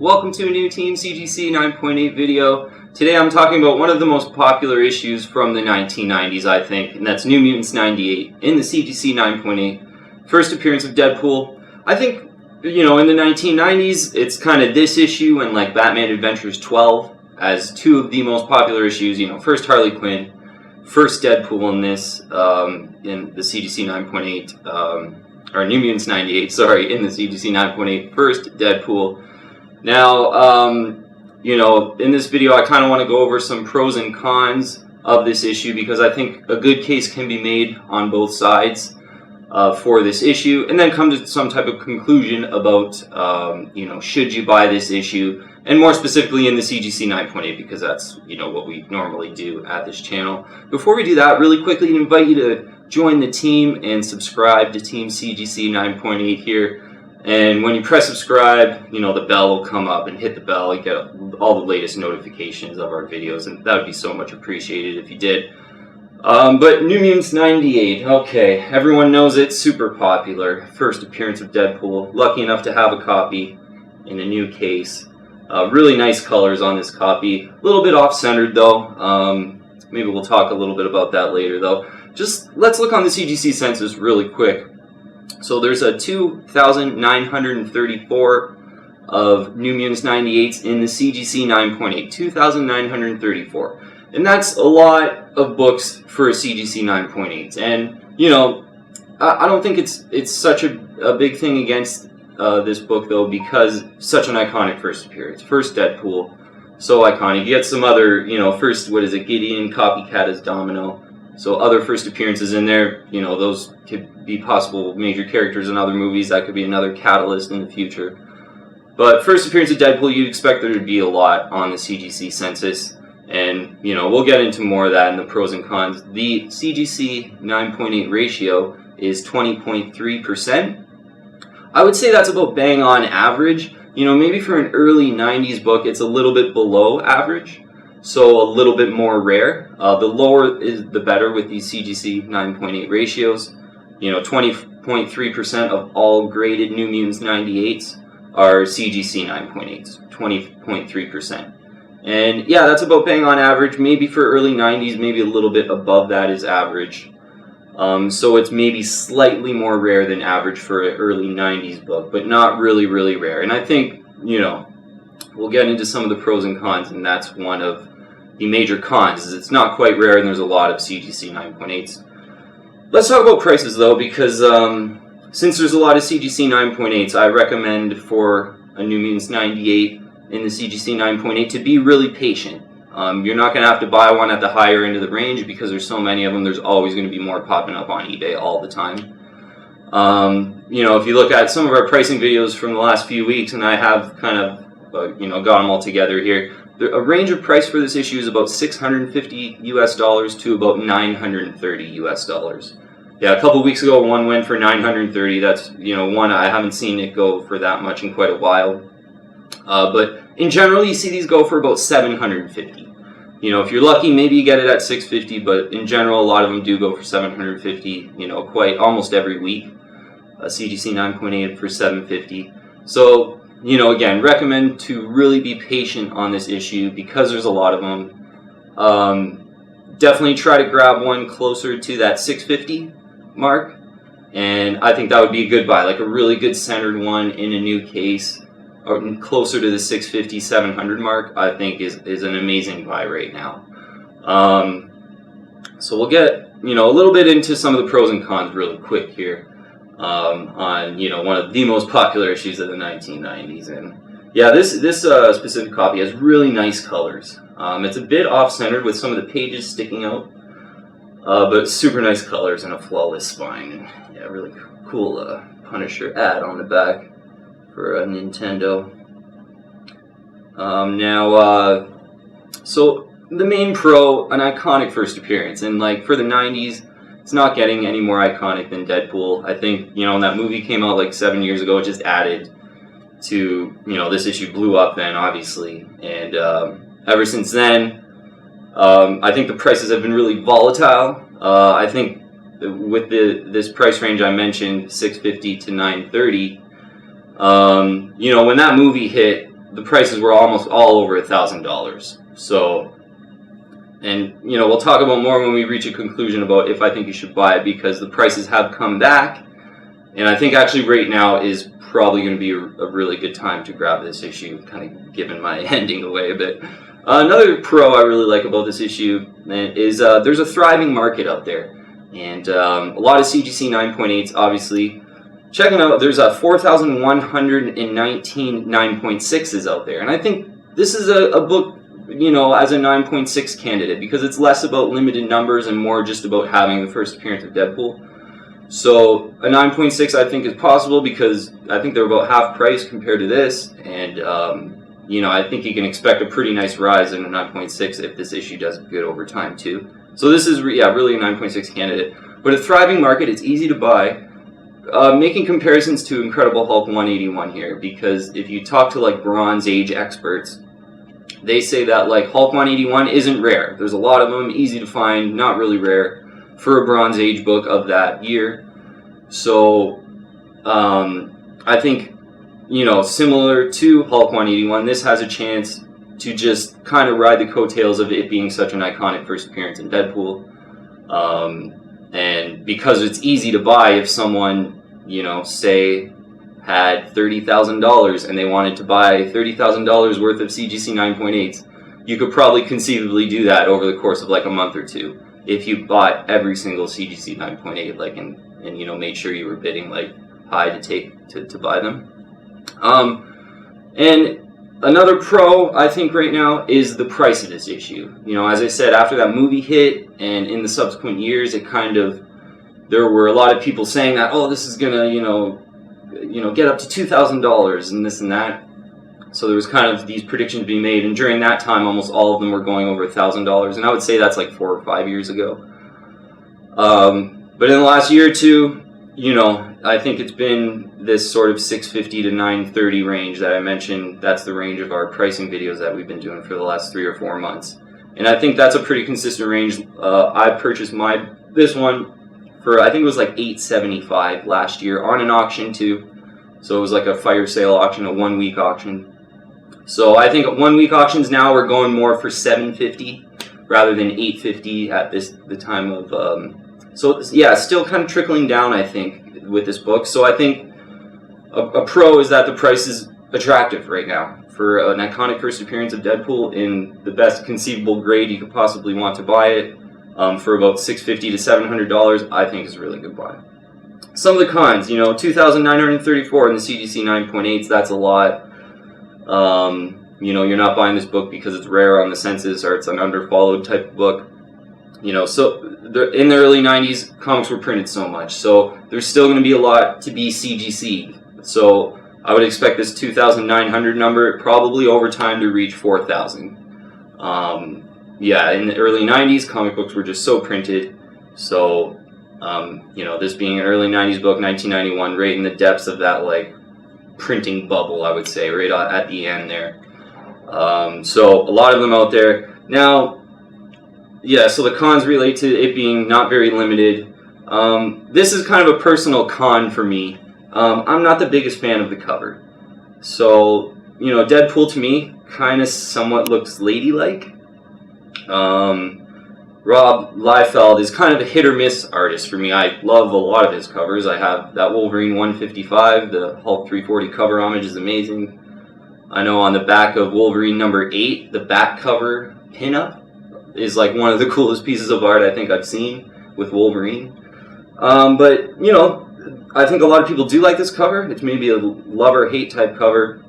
welcome to a new Team CGC 9.8 video. Today I'm talking about one of the most popular issues from the 1990s, I think, and that's New Mutants 98 in the CGC 9.8. First appearance of Deadpool. I think, you know, in the 1990s, it's kind of this issue and like Batman Adventures 12 as two of the most popular issues. You know, first Harley Quinn, first Deadpool in this, in the CGC 9.8, or New Mutants 98, sorry, in the CGC 9.8, first Deadpool. Now, you know, in this video I kind of want to go over some pros and cons of this issue because I think a good case can be made on both sides for this issue, and then come to some type of conclusion about, you know, should you buy this issue, and more specifically in the CGC 9.8 because that's, you know, what we normally do at this channel. Before we do that, really quickly, I invite you to join the team and subscribe to Team CGC 9.8 here. And when you press subscribe, you know, the bell will come up, and hit the bell, you get all the latest notifications of our videos, and that would be so much appreciated if you did. But New Mutants 98, okay, everyone knows it's super popular. First appearance of Deadpool, lucky enough to have a copy in a new case. Really nice colors on this copy, a little bit off-centered though. Maybe we'll talk a little bit about that later though. Just let's look on the CGC Censors really quick. So there's a 2,934 of New Mutants 98s in the CGC 9.8, 2,934. And that's a lot of books for a CGC 9.8. And, you know, I don't think it's such a big thing against this book, though, because such an iconic first appearance. First Deadpool, so iconic. You get some other, you know, first, what is it, Gideon, Copycat as Domino. So other first appearances in there, you know, those could be possible major characters in other movies. That could be another catalyst in the future. But first appearance of Deadpool, you'd expect there to be a lot on the CGC Census. And, you know, we'll get into more of that in the pros and cons. The CGC 9.8 ratio is 20.3%. I would say that's about bang on average. You know, maybe for an early 90s book, it's a little bit below average. So a little bit more rare. The lower is the better with these CGC 9.8 ratios. You know, 20.3% of all graded New Mutants 98s are CGC 9.8s. 20.3%. And yeah, that's about bang on average. Maybe for early 90s, maybe a little bit above that is average. So it's maybe slightly more rare than average for an early 90s book, but not really, really rare. And I think, you know, we'll get into some of the pros and cons, and that's one of the major cons, is it's not quite rare and there's a lot of CGC 9.8s. Let's talk about prices though, because since there's a lot of CGC 9.8s, I recommend for a New Mutants 98 in the CGC 9.8 to be really patient. You're not going to have to buy one at the higher end of the range because there's so many of them. There's always going to be more popping up on eBay all the time. You know, if you look at some of our pricing videos from the last few weeks, and I have kind of, you know, got them all together here, a range of price for this issue is about $650 US to about $930 US. Yeah, a couple weeks ago, one went for $930. That's, you know, one I haven't seen it go for that much in quite a while. But in general, you see these go for about $750. You know, if you're lucky, maybe you get it at $650, but in general, a lot of them do go for $750, you know, quite almost every week. CGC 9.8 for $750. So, you know, again, recommend to really be patient on this issue because there's a lot of them. Definitely try to grab one closer to that $650 mark, and I think that would be a good buy, like a really good centered one in a new case. Or closer to the $650, $700 mark, I think is an amazing buy right now. So we'll get, you know, a little bit into some of the pros and cons really quick here on, you know, one of the most popular issues of the 1990s. And yeah, this specific copy has really nice colors. It's a bit off-centered with some of the pages sticking out, but super nice colors and a flawless spine. And yeah, really cool Punisher ad on the back for a Nintendo. So the main pro, an iconic first appearance, and like for the 90s, it's not getting any more iconic than Deadpool. I think, you know, when that movie came out like 7 years ago, it just added to, you know, this issue blew up then, obviously, and ever since then, I think the prices have been really volatile. I think with this price range I mentioned, $650 to $930, you know, when that movie hit, the prices were almost all over $1,000. So, and you know, we'll talk about more when we reach a conclusion about if I think you should buy it, because the prices have come back, and I think actually right now is probably going to be a really good time to grab this issue, kind of giving my ending away a bit. Another pro I really like about this issue is there's a thriving market out there, and a lot of CGC 9.8s, obviously. Checking out, there's a 4,119 9.6s out there, and I think this is a book, you know, as a 9.6 candidate, because it's less about limited numbers and more just about having the first appearance of Deadpool. So a 9.6 I think is possible, because I think they're about half price compared to this, and you know, I think you can expect a pretty nice rise in a 9.6 if this issue does good over time too. So this is really a 9.6 candidate, but a thriving market. It's easy to buy. Making comparisons to Incredible Hulk 181 here, because if you talk to like Bronze Age experts, they say that like Hulk 181 isn't rare. There's a lot of them, easy to find, not really rare for a Bronze Age book of that year. So I think, you know, similar to Hulk 181, this has a chance to just kind of ride the coattails of it being such an iconic first appearance in Deadpool. And because it's easy to buy, if someone, you know, say had $30,000 and they wanted to buy $30,000 worth of CGC 9.8s, you could probably conceivably do that over the course of like a month or two if you bought every single CGC 9.8, like, and you know, made sure you were bidding like high to buy them. And another pro I think right now is the price of this issue. You know, as I said, after that movie hit and in the subsequent years, it kind of, there were a lot of people saying that, oh, this is gonna, you know, get up to $2,000 and this and that. So there was kind of these predictions being made, and during that time, almost all of them were going over $1,000, and I would say that's like 4 or 5 years ago. But in the last year or two, you know, I think it's been this sort of $650 to $930 range that I mentioned. That's the range of our pricing videos that we've been doing for the last 3 or 4 months, and I think that's a pretty consistent range. I purchased this one for, I think it was like $875 last year on an auction too. So it was like a fire sale auction, a 1 week auction. So I think 1 week auctions now are going more for $750 rather than $850 at the time of. So yeah, still kind of trickling down, I think, with this book. So I think a pro is that the price is attractive right now for an iconic first appearance of Deadpool in the best conceivable grade you could possibly want to buy it. For about $650 to $700, I think is a really good buy. Some of the cons, you know, 2,934 in the CGC 9.8s, that's a lot. You know, you're not buying this book because it's rare on the census or it's an underfollowed type of book. You know, so in the early 90s, comics were printed so much, so there's still going to be a lot to be CGC'd. So I would expect this 2,900 number probably over time to reach 4,000. Yeah, in the early 90s, comic books were just so printed. So, you know, this being an early 90s book, 1991, right in the depths of that, like, printing bubble, I would say, right at the end there. So, a lot of them out there. Now, yeah, so the cons relate to it being not very limited. This is kind of a personal con for me. I'm not the biggest fan of the cover. So, you know, Deadpool to me kind of somewhat looks ladylike. Rob Liefeld is kind of a hit or miss artist for me. I love a lot of his covers. I have that Wolverine 155, the Hulk 340 cover homage is amazing. I know on the back of Wolverine number 8, the back cover pinup is like one of the coolest pieces of art I think I've seen with Wolverine. But, you know, I think a lot of people do like this cover. It's maybe a love or hate type cover.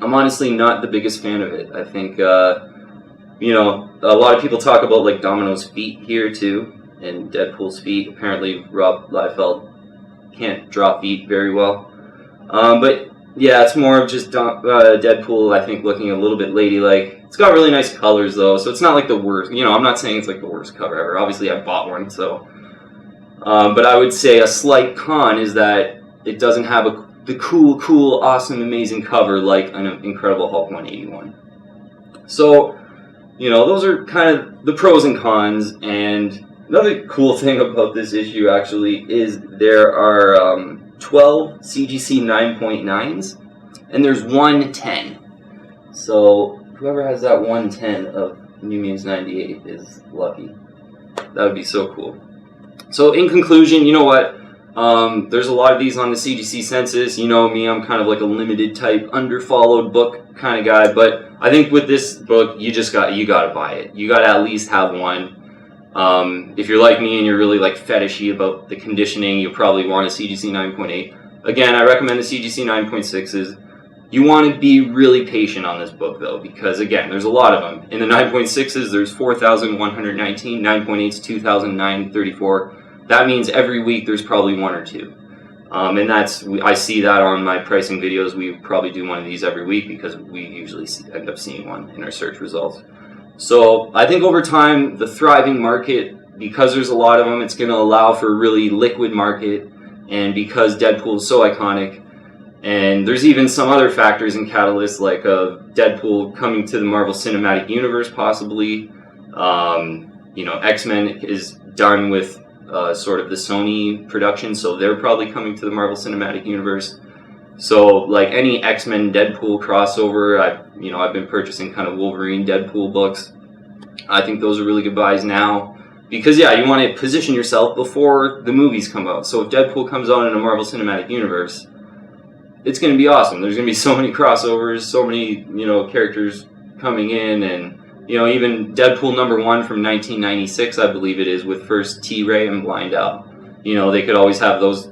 I'm honestly not the biggest fan of it. I think, you know, a lot of people talk about like Domino's feet here too, and Deadpool's feet. Apparently Rob Liefeld can't draw feet very well. But yeah, it's more of just Deadpool, I think, looking a little bit ladylike. It's got really nice colors though, so it's not like the worst. You know, I'm not saying it's like the worst cover ever. Obviously I bought one, so. But I would say a slight con is that it doesn't have the cool, awesome, amazing cover like an Incredible Hulk 181. So, you know, those are kind of the pros and cons. And another cool thing about this issue actually is there are 12 CGC 9.9s and there's one 10. So whoever has that 110 of New Mutants 98 is lucky. That would be so cool. So in conclusion, you know what? There's a lot of these on the CGC Census. You know me, I'm kind of like a limited type, underfollowed book kind of guy. But I think with this book, you gotta buy it. You gotta at least have one. If you're like me and you're really like fetishy about the conditioning, you'll probably want a CGC 9.8. Again, I recommend the CGC 9.6s. You want to be really patient on this book though, because again, there's a lot of them. In the 9.6s, there's 4,119, 9.8s, 2,934. That means every week there's probably one or two. And I see that on my pricing videos. We probably do one of these every week because we usually end up seeing one in our search results. So I think over time, the thriving market, because there's a lot of them, it's going to allow for a really liquid market. And because Deadpool is so iconic, and there's even some other factors and catalysts like Deadpool coming to the Marvel Cinematic Universe possibly. X-Men is done with sort of the Sony production, so they're probably coming to the Marvel Cinematic Universe. So like any X-Men Deadpool crossover, I've been purchasing kind of Wolverine Deadpool books. I think those are really good buys now. Because you want to position yourself before the movies come out. So if Deadpool comes out in a Marvel Cinematic Universe, it's going to be awesome. There's going to be so many crossovers, so many, characters coming in, and, even Deadpool #1 from 1996, I believe it is, with first T-Ray and Blind Al. They could always have those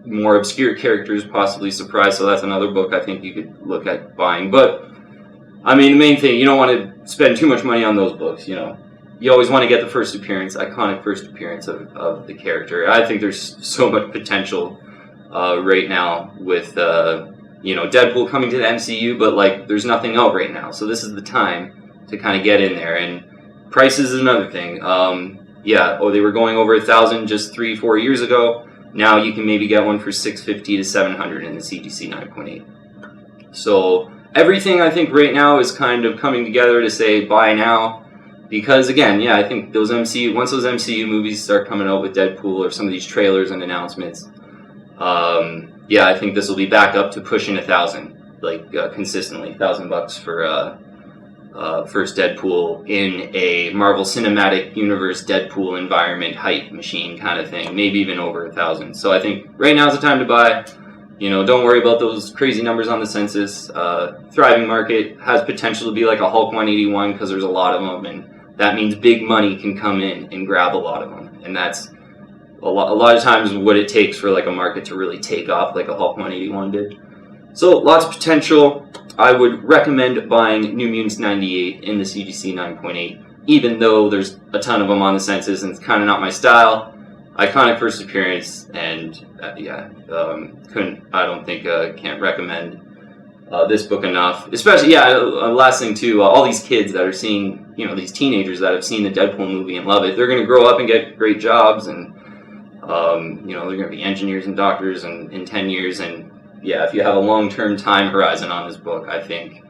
more obscure characters possibly surprised, so that's another book I think you could look at buying. But, the main thing, you don't want to spend too much money on those books, You always want to get the first appearance, iconic first appearance of the character. I think there's so much potential right now with Deadpool coming to the MCU, but there's nothing out right now, so this is the time to kind of get in there. And prices is another thing. They were going over 1,000 just 3-4 years ago. Now you can maybe get one for $650 to $700 in the CGC 9.8. So everything I think right now is kind of coming together to say buy now. Because again, I think once those MCU movies start coming out with Deadpool or some of these trailers and announcements, I think this will be back up to pushing 1,000, consistently, $1,000 for first Deadpool in a Marvel Cinematic Universe Deadpool environment hype machine kind of thing, maybe even over 1,000. So I think right now is the time to buy. Don't worry about those crazy numbers on the census. Thriving market has potential to be like a Hulk 181 because there's a lot of them, and that means big money can come in and grab a lot of them, and that's a lot of times what it takes for a market to really take off like a Hulk 181 did. So lots of potential. I would recommend buying New Mutants 98 in the CGC 9.8, even though there's a ton of them on the census and it's kind of not my style. Iconic first appearance, and can't recommend this book enough. Especially, last thing too, all these kids that are seeing, these teenagers that have seen the Deadpool movie and love it, they're going to grow up and get great jobs, and they're going to be engineers and doctors in 10 years, and if you have a long-term time horizon on this book, I think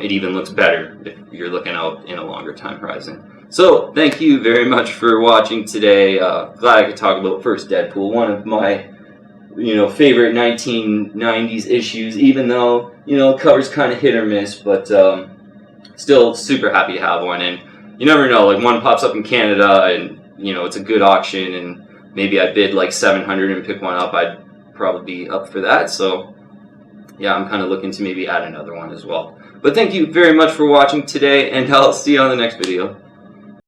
it even looks better if you're looking out in a longer time horizon. So, thank you very much for watching today. Glad I could talk about first Deadpool, one of my, favorite 1990s issues, even though, cover's kind of hit or miss, but still super happy to have one. And you never know, one pops up in Canada and, it's a good auction, and maybe I bid $700 and pick one up, I'd probably be up for that. So, I'm kind of looking to maybe add another one as well. But thank you very much for watching today, and I'll see you on the next video.